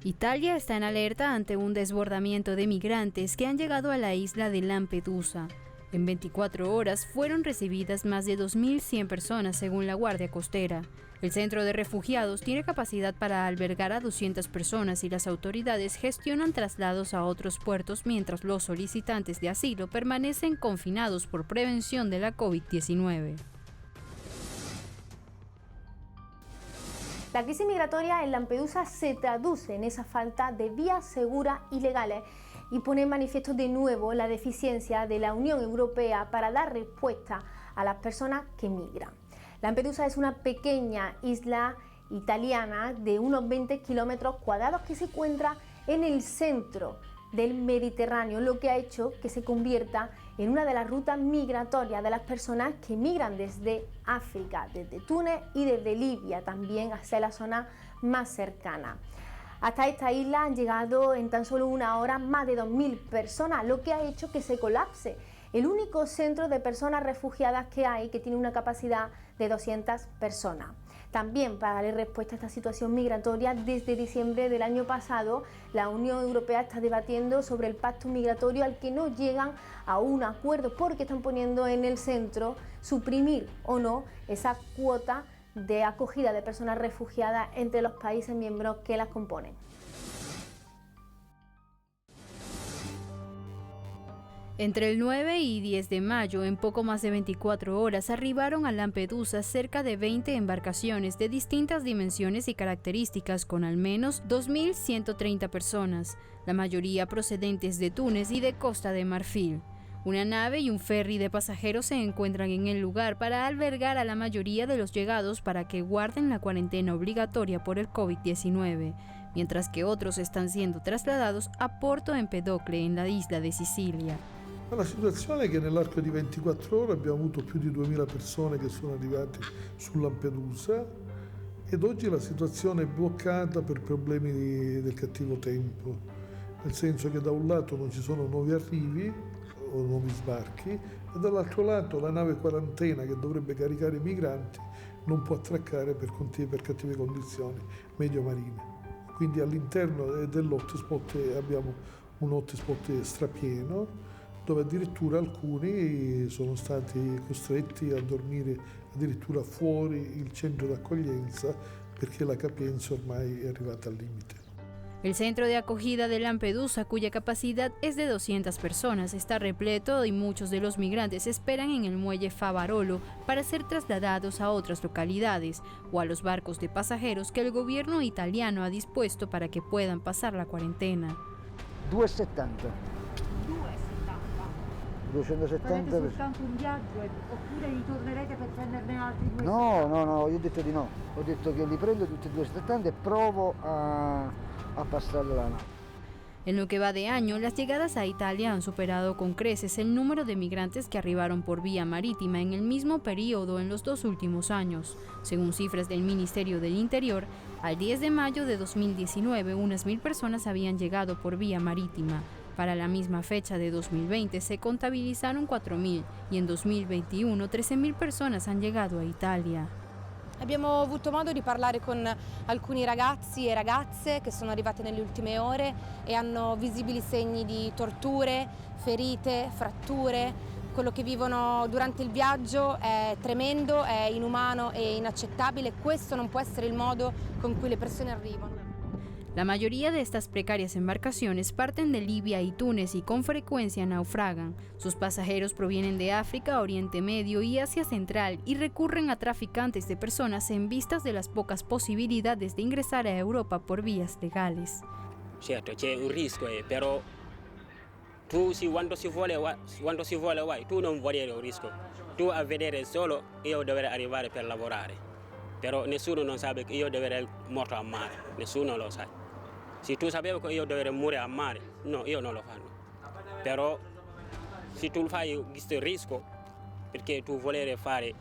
Italia está en alerta ante un desbordamiento de migrantes que han llegado a la isla de Lampedusa. En 24 horas fueron recibidas más de 2.100 personas según la Guardia Costera. El centro de refugiados tiene capacidad para albergar a 200 personas y las autoridades gestionan traslados a otros puertos mientras los solicitantes de asilo permanecen confinados por prevención de la COVID-19. La crisis migratoria en Lampedusa se traduce en esa falta de vías seguras y legales y pone en manifiesto de nuevo la deficiencia de la Unión Europea para dar respuesta a las personas que migran. Lampedusa es una pequeña isla italiana de unos 20 kilómetros cuadrados que se encuentra en el centro del Mediterráneo, lo que ha hecho que se convierta en una de las rutas migratorias de las personas que migran desde África, desde Túnez y desde Libia, también hacia la zona más cercana. Hasta esta isla han llegado en tan solo una hora más de 2.000 personas, lo que ha hecho que se colapse el único centro de personas refugiadas que hay, que tiene una capacidad de 200 personas. También para darle respuesta a esta situación migratoria, desde diciembre del año pasado, la Unión Europea está debatiendo sobre el pacto migratorio al que no llegan a un acuerdo porque están poniendo en el centro suprimir o no esa cuota de acogida de personas refugiadas entre los países miembros que las componen. Entre el 9 y 10 de mayo, en poco más de 24 horas, arribaron a Lampedusa cerca de 20 embarcaciones de distintas dimensiones y características con al menos 2.130 personas, la mayoría procedentes de Túnez y de Costa de Marfil. Una nave y un ferry de pasajeros se encuentran en el lugar para albergar a la mayoría de los llegados para que guarden la cuarentena obligatoria por el COVID-19, mientras que otros están siendo trasladados a Porto Empedocle en la isla de Sicilia. La situazione è che nell'arco di 24 ore abbiamo avuto più di 2.000 persone che sono arrivate su Lampedusa ed oggi la situazione è bloccata per problemi del cattivo tempo, nel senso che da un lato non ci sono nuovi arrivi o nuovi sbarchi e dall'altro lato la nave quarantena che dovrebbe caricare i migranti non può attraccare per cattive condizioni medio-marine. Quindi all'interno dell'hotspot abbiamo un hotspot strapieno dove addirittura alcuni sono stati costretti a dormire addirittura fuori il centro d'accoglienza perché la capienza ormai è arrivata al limite. El centro de acogida de Lampedusa, cuya capacidad es de 200 personas, está repleto y muchos de los migrantes esperan en el muelle Favarolo para ser trasladados a otras localidades o a los barcos de pasajeros que el gobierno italiano ha dispuesto para que puedan pasar la cuarentena. 2,70. 270 Farete soltanto un viaggio oppure ritornerete per prenderne altri due? No, io ho detto di no. Ho detto che li prendo tutti e 2,70 e provo a passarla la nave. En lo que va de año, las llegadas a Italia han superado con creces el número de migrantes que arribaron por vía marítima en el mismo periodo en los 2 últimos años. Según cifras del Ministerio del Interior, al 10 de mayo de 2019, unas 1.000 personas habían llegado por vía marítima. Para la misma fecha de 2020 se contabilizaron 4.000 y en 2021 13.000 personas han llegado a Italia. Abbiamo avuto modo di parlare con alcuni ragazzi e ragazze che sono arrivati nelle ultime ore e hanno visibili segni di torture, ferite, fratture. Quello che vivono durante il viaggio è tremendo, è inumano e inaccettabile. Questo non può essere il modo con cui le persone arrivano. La mayoría de estas precarias embarcaciones parten de Libia y Túnez y con frecuencia naufragan. Sus pasajeros provienen de África, Oriente Medio y Asia Central y recurren a traficantes de personas en vistas de las pocas posibilidades de ingresar a Europa por vías legales. Certo, c'è un rischio, però tu quando si vuole vai, tu non vuoi un rischio. Tu a vedere solo io dovrei arrivare per lavorare, però nessuno non sa che io dovrei morto a mare, nessuno lo sa. Se tu sapevi che io dovrei morire a mare, no, io non lo fanno. Però se tu fai questo rischio, perché tu vuoi fare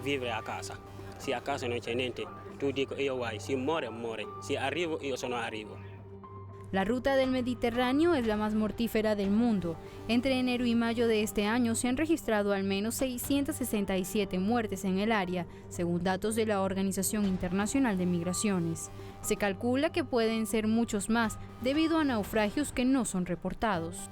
vivere a casa, se a casa non c'è niente, tu dici io vai, se muore, muore, se arrivo, io sono arrivo. La ruta del Mediterráneo es la más mortífera del mundo. Entre enero y mayo de este año se han registrado al menos 667 muertes en el área, según datos de la Organización Internacional de Migraciones. Se calcula que pueden ser muchos más debido a naufragios que no son reportados.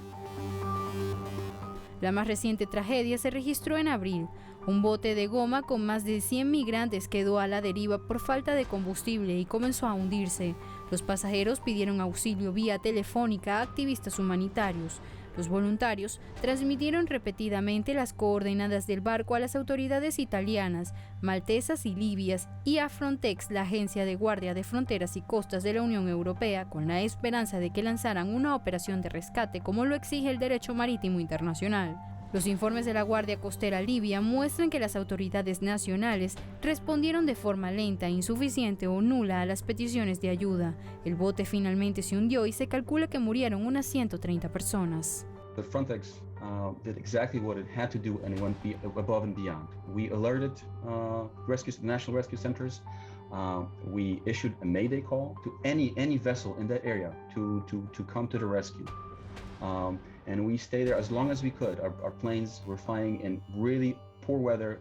La más reciente tragedia se registró en abril. Un bote de goma con más de 100 migrantes quedó a la deriva por falta de combustible y comenzó a hundirse. Los pasajeros pidieron auxilio vía telefónica a activistas humanitarios. Los voluntarios transmitieron repetidamente las coordenadas del barco a las autoridades italianas, maltesas y libias y a Frontex, la agencia de guardia de fronteras y costas de la Unión Europea, con la esperanza de que lanzaran una operación de rescate como lo exige el derecho marítimo internacional. Los informes de la Guardia Costera Libia muestran que las autoridades nacionales respondieron de forma lenta, insuficiente o nula a las peticiones de ayuda. El bote finalmente se hundió y se calcula que murieron unas 130 personas. The Frontex did exactly what it had to do and went above and beyond. We alerted national rescue centers. We issued a mayday call to any vessel in that area to come to the rescue. And we stayed there as long as we could. Our planes were flying in really poor weather.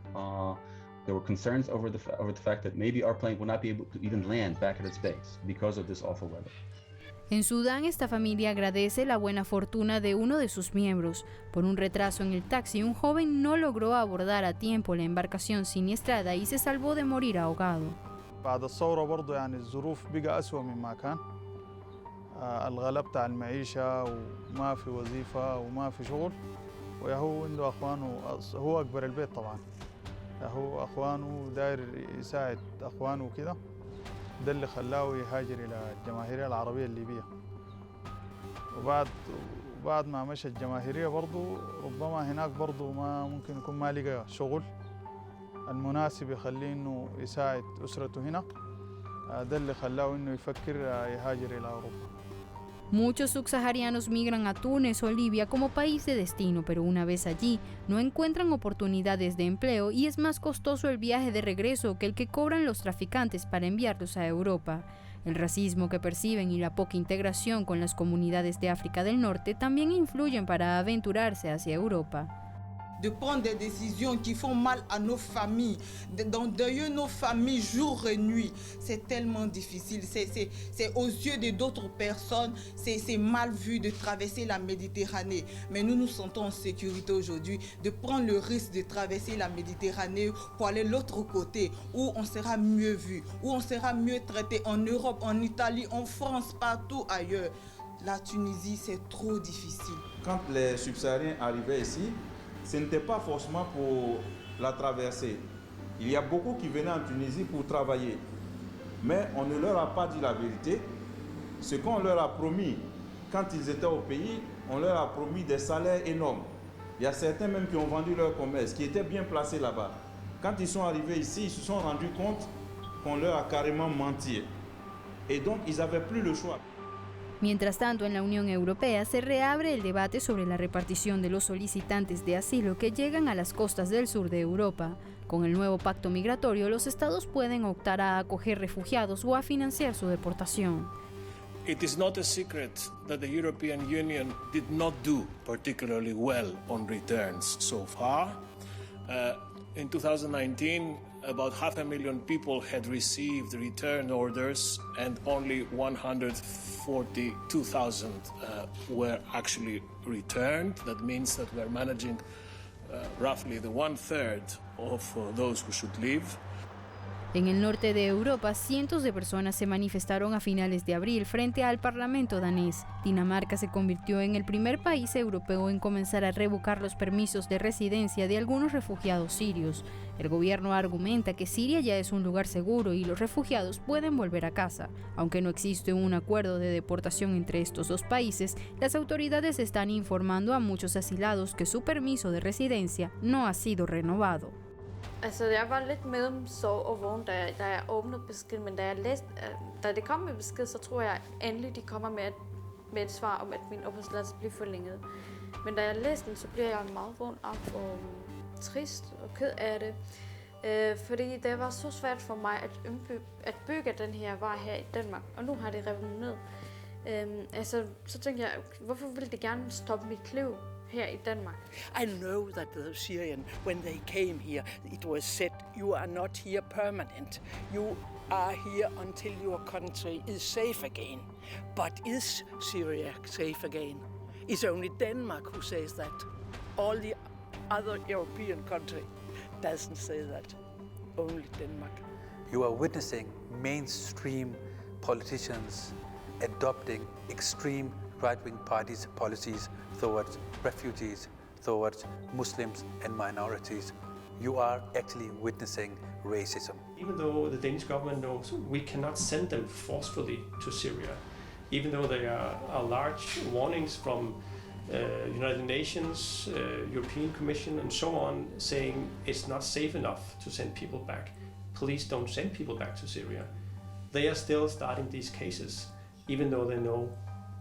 There were concerns over the fact that maybe our plane would not be able to even land back at its base because of this awful weather. En Sudán, esta familia agradece la buena fortuna de uno de sus miembros. Por un retraso en el taxi, un joven no logró abordar a tiempo la embarcación siniestrada y se salvó de morir ahogado. بعد الثورة برضو يعني الظروف بقى أسوأ مما كان. الغلاء بتاع المعيشة وما في وظيفة وما في شغل وهو عنده أخوانه هو أكبر البيت طبعا هو أخوانه داير يساعد أخوانه وكده ده اللي خلاه يهاجر إلى الجماهيرية العربية الليبية وبعد ما مشى الجماهيرية برضو ربما هناك برضو ما ممكن يكون ما لقى شغل المناسب يخليه إنه يساعد أسرته هنا ده اللي خلاه إنه يفكر يهاجر إلى أوروبا. Muchos subsaharianos migran a Túnez o Libia como país de destino, pero una vez allí no encuentran oportunidades de empleo y es más costoso el viaje de regreso que el que cobran los traficantes para enviarlos a Europa. El racismo que perciben y la poca integración con las comunidades de África del Norte también influyen para aventurarse hacia Europa. De prendre des décisions qui font mal à nos familles, d'endeuiller nos familles jour et nuit. C'est tellement difficile, c'est aux yeux d'autres personnes, c'est mal vu de traverser la Méditerranée. Mais nous nous sentons en sécurité aujourd'hui de prendre le risque de traverser la Méditerranée pour aller de l'autre côté, où on sera mieux vu, où on sera mieux traité en Europe, en Italie, en France, partout ailleurs. La Tunisie, c'est trop difficile. Quand les subsahariens arrivaient ici, ce n'était pas forcément pour la traversée. Il y a beaucoup qui venaient en Tunisie pour travailler. Mais on ne leur a pas dit la vérité. Ce qu'on leur a promis quand ils étaient au pays, on leur a promis des salaires énormes. Il y a certains même qui ont vendu leur commerce, qui étaient bien placés là-bas. Quand ils sont arrivés ici, ils se sont rendus compte qu'on leur a carrément menti. Et donc, ils n'avaient plus le choix. Mientras tanto, en la Unión Europea se reabre el debate sobre la repartición de los solicitantes de asilo que llegan a las costas del sur de Europa. Con el nuevo pacto migratorio, los estados pueden optar a acoger refugiados o a financiar su deportación. It is not a secret that the European Union did not do particularly well on returns so far. In 2019, about 500,000 people had received return orders and only 142,000 were actually returned. That means that we're managing roughly the 1/3 of those who should leave. En el norte de Europa, cientos de personas se manifestaron a finales de abril frente al Parlamento danés. Dinamarca se convirtió en el primer país europeo en comenzar a revocar los permisos de residencia de algunos refugiados sirios. El gobierno argumenta que Siria ya es un lugar seguro y los refugiados pueden volver a casa. Aunque no existe un acuerdo de deportación entre estos dos países, las autoridades están informando a muchos asilados que su permiso de residencia no ha sido renovado. Altså, jeg var lidt mellem sov og vågen, da jeg åbnede beskeden, men da det kom med besked, så tror jeg endelig, de kommer med et svar om, at min opholdstilladelse bliver forlænget. Men da jeg læste den, så bliver jeg meget vågen op og trist og ked af det. Fordi det var så svært for mig at bygge den her vej her i Danmark, og nu har det revet ned. Så tænkte jeg, hvorfor ville det gerne stoppe mit liv her i Danmark? I know that the Syrian, when they came here, it was said, you are not here permanent. You are here until your country is safe again. But is Syria safe again? It's only Denmark who says that. All the other European countries doesn't say that. Only Denmark. You are witnessing mainstream politicians adopting extreme right-wing parties' policies towards refugees, towards Muslims and minorities. You are actually witnessing racism. Even though the Danish government knows we cannot send them forcefully to Syria, even though there are large warnings from United Nations, European Commission and so on saying it's not safe enough to send people back. Please don't send people back to Syria. They are still starting these cases, even though they know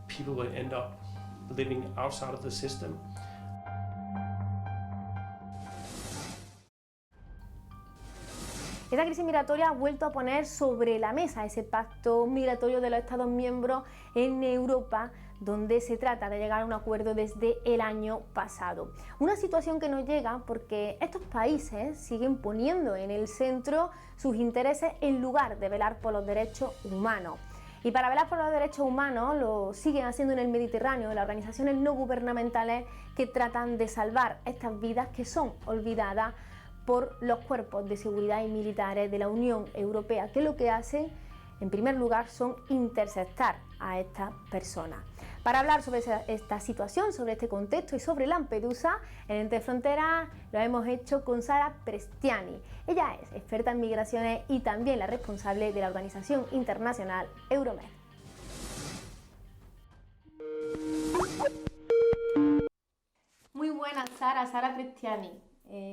people will end up living outside of the system. Esta crisis migratoria ha vuelto a poner sobre la mesa ese pacto migratorio de los Estados miembros en Europa, donde se trata de llegar a un acuerdo desde el año pasado. Una situación que nos llega porque estos países siguen poniendo en el centro sus intereses en lugar de velar por los derechos humanos. Y para velar por los derechos humanos lo siguen haciendo en el Mediterráneo las organizaciones no gubernamentales que tratan de salvar estas vidas que son olvidadas por los cuerpos de seguridad y militares de la Unión Europea, que lo que hacen, en primer lugar, son interceptar a estas personas. Para hablar sobre esta situación, sobre este contexto y sobre Lampedusa, en Entre Fronteras lo hemos hecho con Sara Prestiani. Ella es experta en migraciones y también la responsable de la organización internacional Euromed. Muy buenas, Sara Prestiani.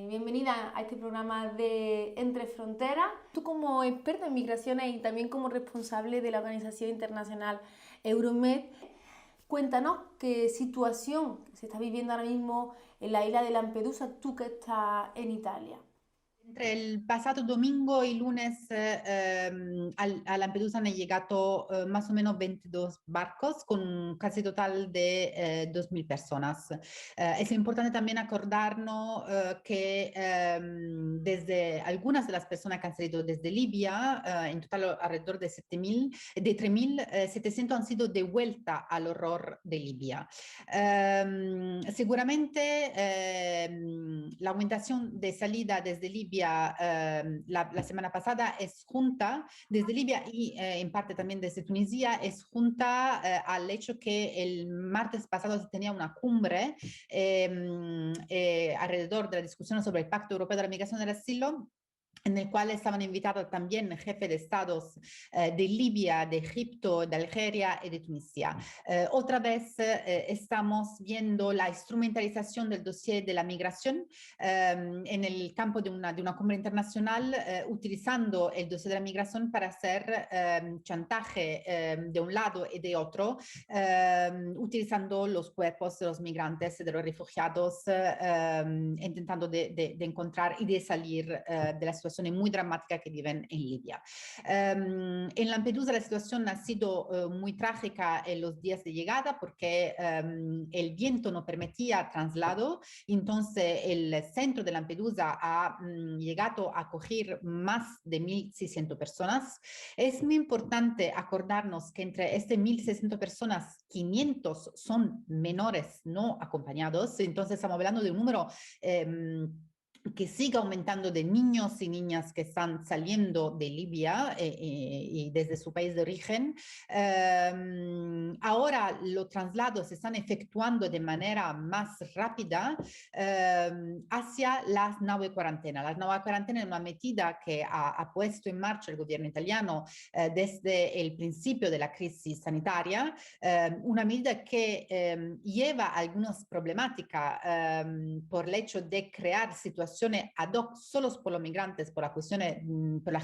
Bienvenida a este programa de Entre Fronteras. Tú como experta en migraciones y también como responsable de la organización internacional Euromed, cuéntanos qué situación se está viviendo ahora mismo en la isla de Lampedusa, tú que estás en Italia. Entre el pasado domingo y lunes a Lampedusa han llegado más o menos 22 barcos con un casi total de 2.000 personas. Es importante también acordarnos que desde algunas de las personas que han salido desde Libia, en total alrededor de 3.700 han sido de vuelta al horror de Libia. Seguramente la aumentación de salida desde Libia la semana pasada es junta, desde Libia y en parte también desde Tunisia, es junta al hecho que el martes pasado se tenía una cumbre alrededor de la discusión sobre el Pacto Europeo de la Migración y el Asilo, en el cual estaban invitados también jefes de estados de Libia, de Egipto, de Algeria y de Tunisia. Otra vez estamos viendo la instrumentalización del dossier de la migración en el campo de una cumbre internacional, utilizando el dossier de la migración para hacer chantaje de un lado y de otro, utilizando los cuerpos de los migrantes, de los refugiados, intentando de encontrar y de salir de la situación muy dramática que viven en Libia. En Lampedusa la situación ha sido muy trágica en los días de llegada porque el viento no permitía traslado, entonces el centro de Lampedusa ha llegado a acoger más de 1.600 personas. Es muy importante acordarnos que entre estas 1.600 personas, 500 son menores no acompañados, entonces estamos hablando de un número que sigue aumentando de niños y niñas que están saliendo de Libia y desde su país de origen. Ahora los traslados se están efectuando de manera más rápida hacia las naves cuarentena. Las naves cuarentena es una medida que ha puesto en marcha el gobierno italiano desde el principio de la crisis sanitaria, una medida que lleva algunas problemáticas por el hecho de crear situaciones ad hoc solo por los migrantes, por las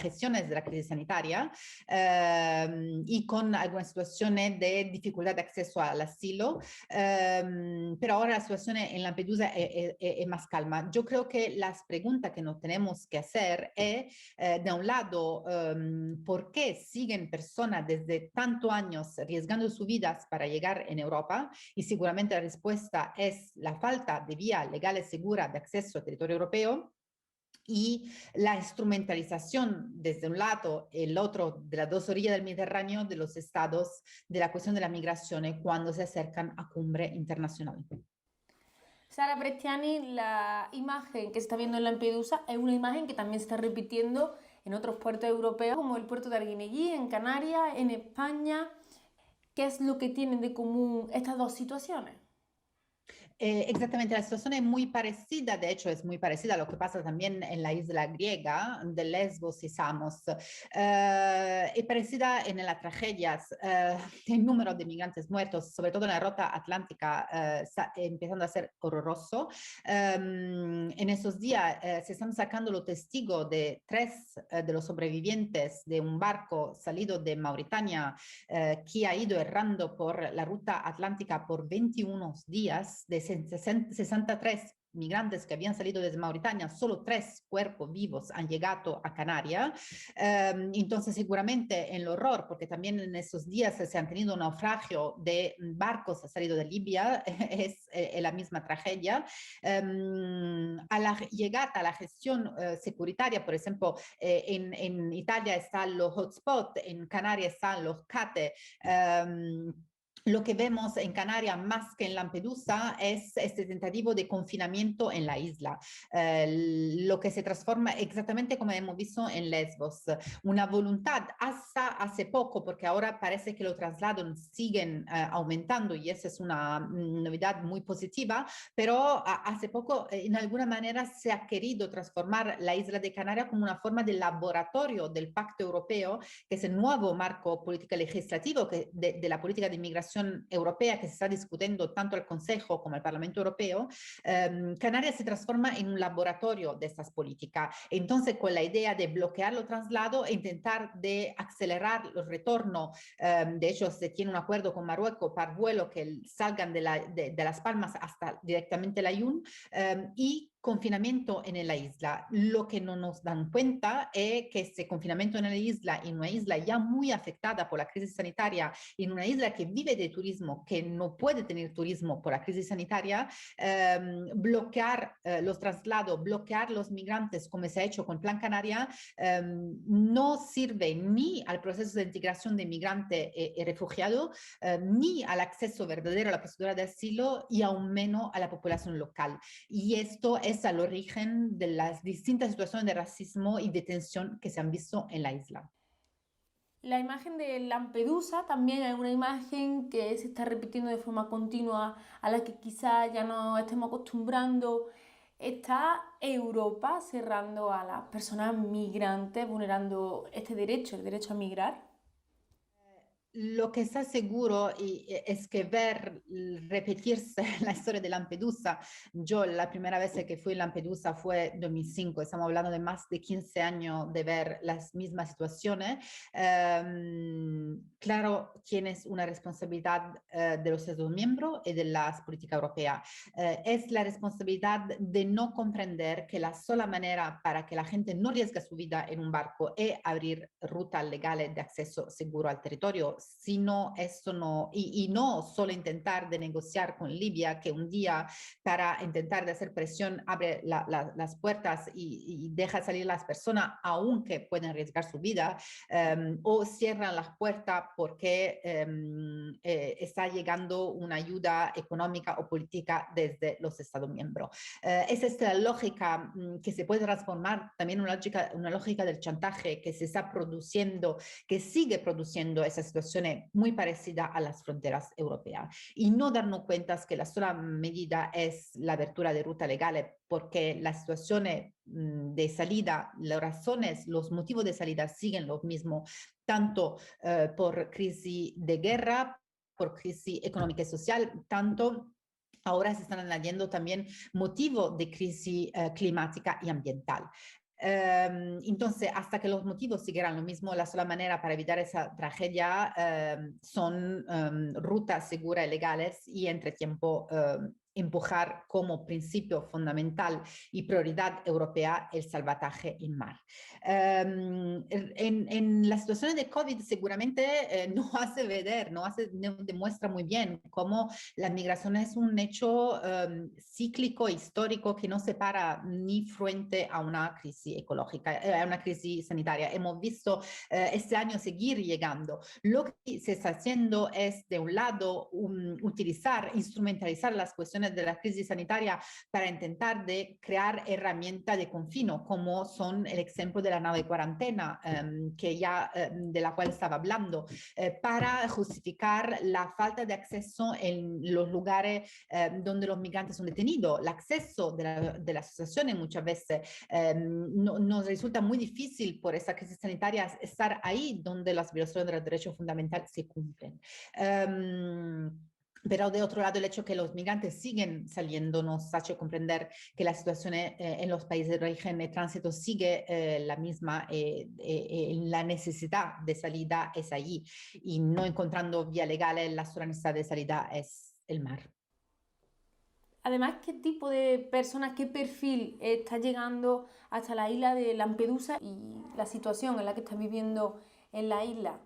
gestiones de la crisis sanitaria y con algunas situaciones de dificultad seguridad de acceso al asilo, pero ahora la situación en Lampedusa es más calma. Yo creo que las preguntas que nos tenemos que hacer es, de un lado, ¿por qué siguen personas desde tantos años arriesgando sus vidas para llegar en Europa? Y seguramente la respuesta es la falta de vía legal y segura de acceso al territorio europeo y la instrumentalización desde un lado y el otro de las dos orillas del Mediterráneo de los estados de la cuestión de la migración cuando se acercan a cumbre internacional. Sara Bresciani, la imagen que se está viendo en Lampedusa es una imagen que también se está repitiendo en otros puertos europeos, como el puerto de Arguineguín, en Canarias, en España. ¿Qué es lo que tienen de común estas dos situaciones? Exactamente, la situación es muy parecida, de hecho es muy parecida a lo que pasa también en la isla griega de Lesbos y Samos. Es parecida en las tragedias, el número de migrantes muertos, sobre todo en la ruta atlántica, está empezando a ser horroroso. En esos días se están sacando los testigos de 3 de los sobrevivientes de un barco salido de Mauritania que ha ido errando por la ruta atlántica por 21 días, de 63 migrantes que habían salido desde Mauritania, solo 3 cuerpos vivos han llegado a Canarias. Entonces seguramente en el horror, porque también en esos días se han tenido un naufragio de barcos salidos de Libia, es la misma tragedia. A la llegada a la gestión securitaria, por ejemplo, en Italia están los hotspots, en Canarias están los CATE. Lo que vemos en Canarias más que en Lampedusa es este tentativo de confinamiento en la isla, lo que se transforma exactamente como hemos visto en Lesbos. Una voluntad hasta hace poco, porque ahora parece que los traslados siguen aumentando y esa es una novedad muy positiva, pero hace poco en alguna manera se ha querido transformar la isla de Canarias como una forma de laboratorio del Pacto Europeo, que es el nuevo marco político legislativo de la política de inmigración europea que se está discutiendo tanto el Consejo como el Parlamento Europeo. Canarias se transforma en un laboratorio de estas políticas. Entonces, con la idea de bloquear los traslados e intentar de acelerar los retornos, de hecho, se tiene un acuerdo con Marruecos para vuelos que salgan de Las Palmas hasta directamente la IUN, y confinamiento en la isla. Lo que no nos dan cuenta es que este confinamiento en la isla, en una isla ya muy afectada por la crisis sanitaria, en una isla que vive de turismo, que no puede tener turismo por la crisis sanitaria, bloquear los traslados, bloquear los migrantes, como se ha hecho con Plan Canaria, no sirve ni al proceso de integración de migrante y refugiado, ni al acceso verdadero a la procedura de asilo y aún menos a la población local. Y esto es al origen de las distintas situaciones de racismo y de tensión que se han visto en la isla. La imagen de Lampedusa también es una imagen que se está repitiendo de forma continua, a la que quizás ya no estemos acostumbrando. ¿Está Europa cerrando a las personas migrantes, vulnerando este derecho, el derecho a migrar? Lo que está seguro es que ver repetirse la historia de Lampedusa, yo la primera vez que fui a Lampedusa fue en 2005, estamos hablando de más de 15 años de ver las mismas situaciones. Claro, tienes una responsabilidad de los Estados miembros y de las políticas europeas. Es la responsabilidad de no comprender que la sola manera para que la gente no arriesgue su vida en un barco es abrir rutas legales de acceso seguro al territorio. Sino eso no, y no solo intentar de negociar con Libia, que un día para intentar de hacer presión abre las puertas y deja salir las personas aunque pueden arriesgar su vida, o cierran las puertas porque está llegando una ayuda económica o política desde los Estados miembros. Es esta lógica que se puede transformar también en una lógica del chantaje que se está produciendo, que sigue produciendo esa situación muy parecida a las fronteras europeas, y no darnos cuenta que la sola medida es la apertura de rutas legales, porque las situaciones de salida, las razones, los motivos de salida siguen los mismos, tanto por crisis de guerra, por crisis económica y social, tanto ahora se están añadiendo también motivos de crisis climática y ambiental. Entonces, hasta que los motivos siguieran lo mismo, la sola manera para evitar esa tragedia son rutas seguras y legales y entre tiempo empujar como principio fundamental y prioridad europea el salvataje en mar. En las situaciones de COVID seguramente no hace ver, no demuestra muy bien cómo la migración es un hecho cíclico, histórico, que no se para ni frente a una crisis ecológica, a una crisis sanitaria. Hemos visto este año seguir llegando. Lo que se está haciendo es, de un lado, instrumentalizar las cuestiones de la crisis sanitaria para intentar de crear herramientas de confino, como son el ejemplo de la nave cuarentena, de la cual estaba hablando, para justificar la falta de acceso en los lugares donde los migrantes son detenidos. El acceso de las asociaciones muchas veces nos resulta muy difícil por esa crisis sanitaria estar ahí donde las violaciones de los derechos fundamentales se cumplen. Pero de otro lado, el hecho que los migrantes siguen saliendo nos hace comprender que la situación en los países de origen y tránsito sigue la misma, la necesidad de salida es allí, y no encontrando vía legal, la sola necesidad de salida es el mar. Además, ¿qué tipo de personas, qué perfil está llegando hasta la isla de Lampedusa y la situación en la que está viviendo en la isla?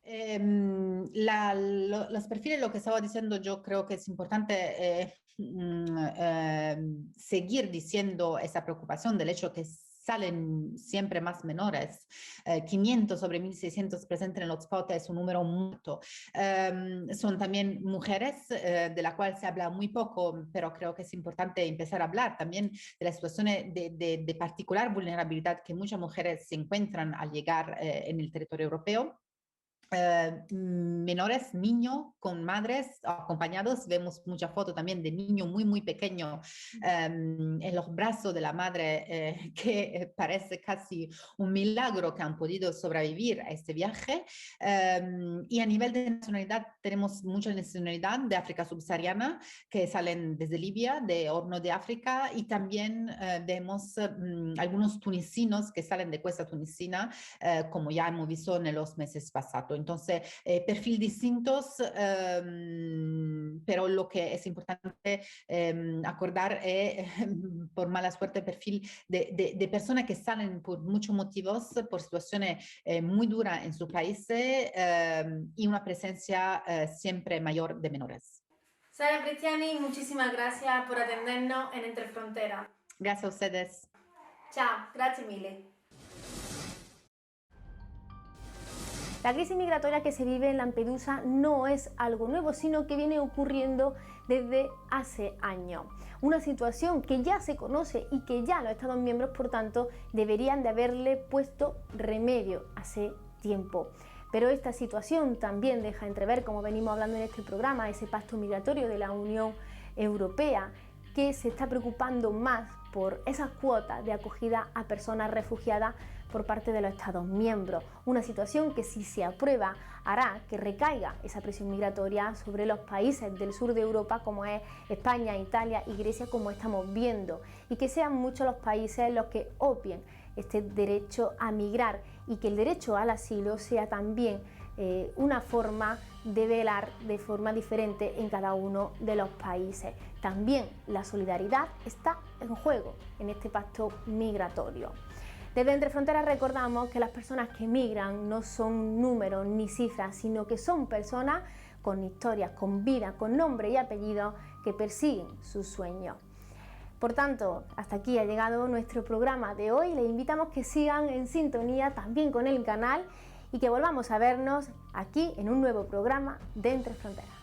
Los perfiles, lo que estaba diciendo, yo creo que es importante seguir diciendo esa preocupación del hecho que salen siempre más menores. 500 sobre 1.600 presentes en el hotspot es un número muy alto. Son también mujeres, de la cual se habla muy poco, pero creo que es importante empezar a hablar también de las situaciones de particular vulnerabilidad que muchas mujeres se encuentran al llegar en el territorio europeo. Menores, niños con madres acompañados. Vemos mucha foto también de niños muy, muy pequeños en los brazos de la madre, que parece casi un milagro que han podido sobrevivir a este viaje. Y a nivel de nacionalidad, tenemos mucha nacionalidad de África subsahariana que salen desde Libia, de Horno de África, y también vemos algunos tunisinos que salen de costa tunisina, como ya hemos visto en los meses pasados. Entonces, perfil distintos, pero lo que es importante acordar es, por mala suerte, perfil de personas que salen por muchos motivos, por situaciones muy duras en sus países, y una presencia siempre mayor de menores. Sara Cristiani, muchísimas gracias por atendernos en Entre Fronteras. Gracias a ustedes. Chao, gracias mille. La crisis migratoria que se vive en Lampedusa no es algo nuevo, sino que viene ocurriendo desde hace años. Una situación que ya se conoce y que ya los Estados miembros, por tanto, deberían de haberle puesto remedio hace tiempo. Pero esta situación también deja entrever, como venimos hablando en este programa, ese pacto migratorio de la Unión Europea, que se está preocupando más por esas cuotas de acogida a personas refugiadas por parte de los Estados miembros. Una situación que, si se aprueba, hará que recaiga esa presión migratoria sobre los países del sur de Europa, como es España, Italia y Grecia, como estamos viendo, y que sean muchos los países los que obvien este derecho a migrar, y que el derecho al asilo sea también una forma de velar de forma diferente en cada uno de los países. También la solidaridad está en juego en este pacto migratorio. Desde Entre Fronteras recordamos que las personas que migran no son números ni cifras, sino que son personas con historias, con vida, con nombre y apellido, que persiguen sus sueños. Por tanto, hasta aquí ha llegado nuestro programa de hoy. Les invitamos que sigan en sintonía también con el canal y que volvamos a vernos aquí en un nuevo programa de Entre Fronteras.